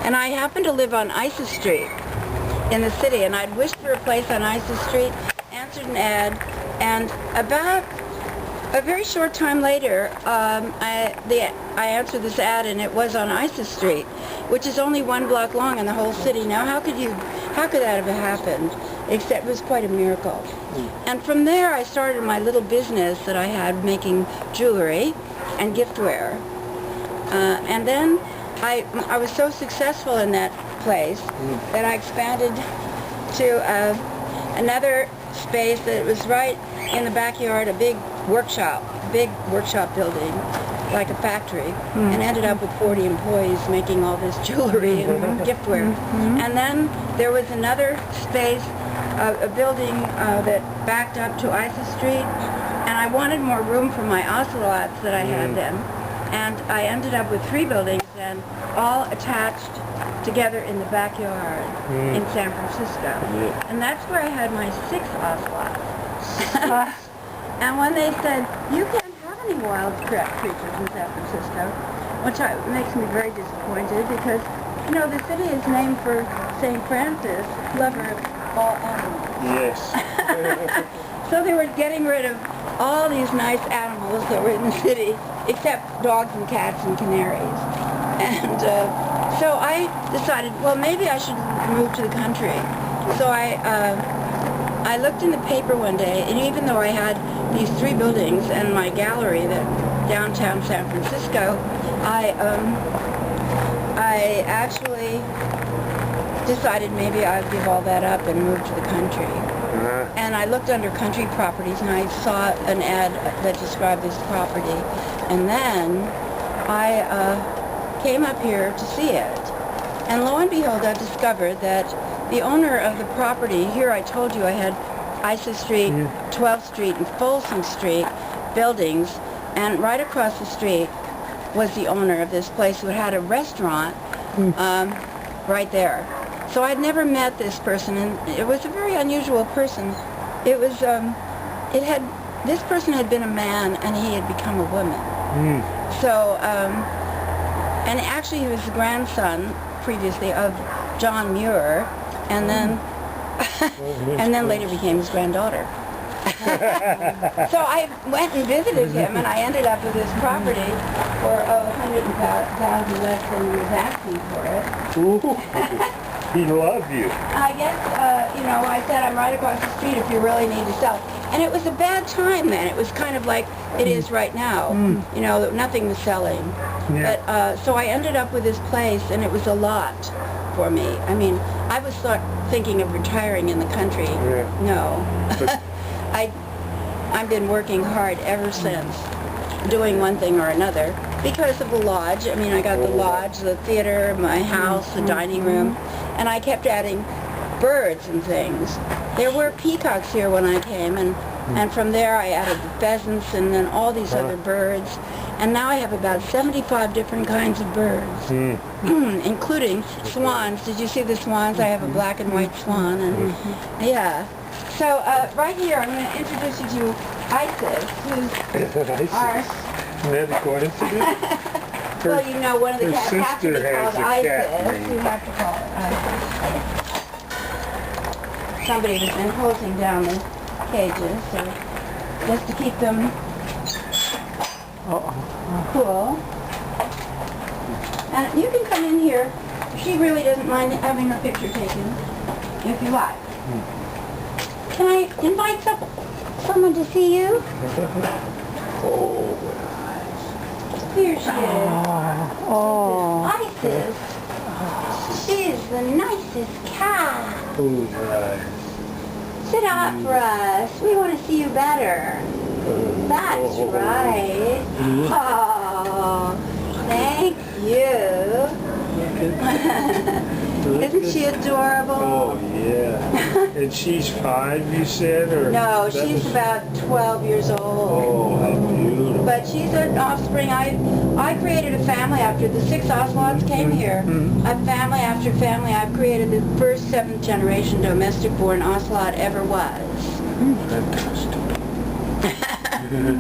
And I happened to live on Isis Street in the city, and I'd wished for a place on Isis Street, answered an ad, and about a very short time later, I answered this ad, and it was on Isis Street, which is only 1 block long in the whole city. Now, how could that have happened? Except it was quite a miracle. And from there, I started my little business that I had making jewelry and giftware. And then I was so successful in that place that I expanded to another space that was right in the backyard, a big workshop building, like a factory, and ended up with 40 employees making all this jewelry and giftware. And then there was another space, a building that backed up to Isis Street, and I wanted more room for my ocelots that I had then. And I ended up with 3 buildings, and all attached together in the backyard in San Francisco. And that's where I had my 6 ocelots. And when they said, you can't have any wild creatures in San Francisco, which makes me very disappointed, because, you know, the city is named for St. Francis, lover of all animals. Yes. So they were getting rid of all these nice animals that were in the city, except dogs and cats and canaries. And so I decided, well, maybe I should move to the country. So I looked in the paper one day, and even though I had these 3 buildings and my gallery that downtown San Francisco, I actually decided maybe I'd give all that up and move to the country. And I looked under country properties, and I saw an ad that described this property. And then I came up here to see it. And lo and behold, I discovered that the owner of the property, here I told you I had Isis Street, 12th Street, and Folsom Street buildings, and right across the street was the owner of this place who had a restaurant right there. So I'd never met this person, and it was a very unusual person. It was, this person had been a man, and he had become a woman. So, and actually he was the grandson, previously, of John Muir, and then, and then later became his granddaughter. So I went and visited him, and I ended up with this property for $100,000 less than he was asking for it. He loved you. I guess, you know, I said, I'm right across the street if you really need to sell. And it was a bad time then. It was kind of like it is right now. You know, nothing was selling. But, so I ended up with this place, and it was a lot for me. I mean, I was thinking of retiring in the country. No. I've been working hard ever since, doing one thing or another, because of the lodge. I mean, I got the lodge, the theater, my house, the dining room, and I kept adding birds and things. There were peacocks here when I came, and from there I added the pheasants and then all these other birds, and now I have about 75 different kinds of birds, including swans. Did you see the swans? I have a black and white swan, and yeah. So right here I'm going to introduce you to Isis, who's our... Isn't that a coincidence? Well, you know, one of the cats has to be has called a Isis. cat You have to call it Isis. Somebody has been hosing down the cages, so just to keep them cool. And you can come in here. She really doesn't mind having her picture taken, if you like. Can I invite someone to see you? Here she is. Isis. She's the nicest cat. Sit up for us. We want to see you better. That's right. Oh, thank you. Isn't she adorable? Oh, yeah. And she's 5, you said? Or no, she's about 12 years old. Oh, how beautiful. But she's an offspring. I created a family after the 6 ocelots came here. A family after family. I've created the first 7th generation domestic-born ocelot ever was. Fantastic.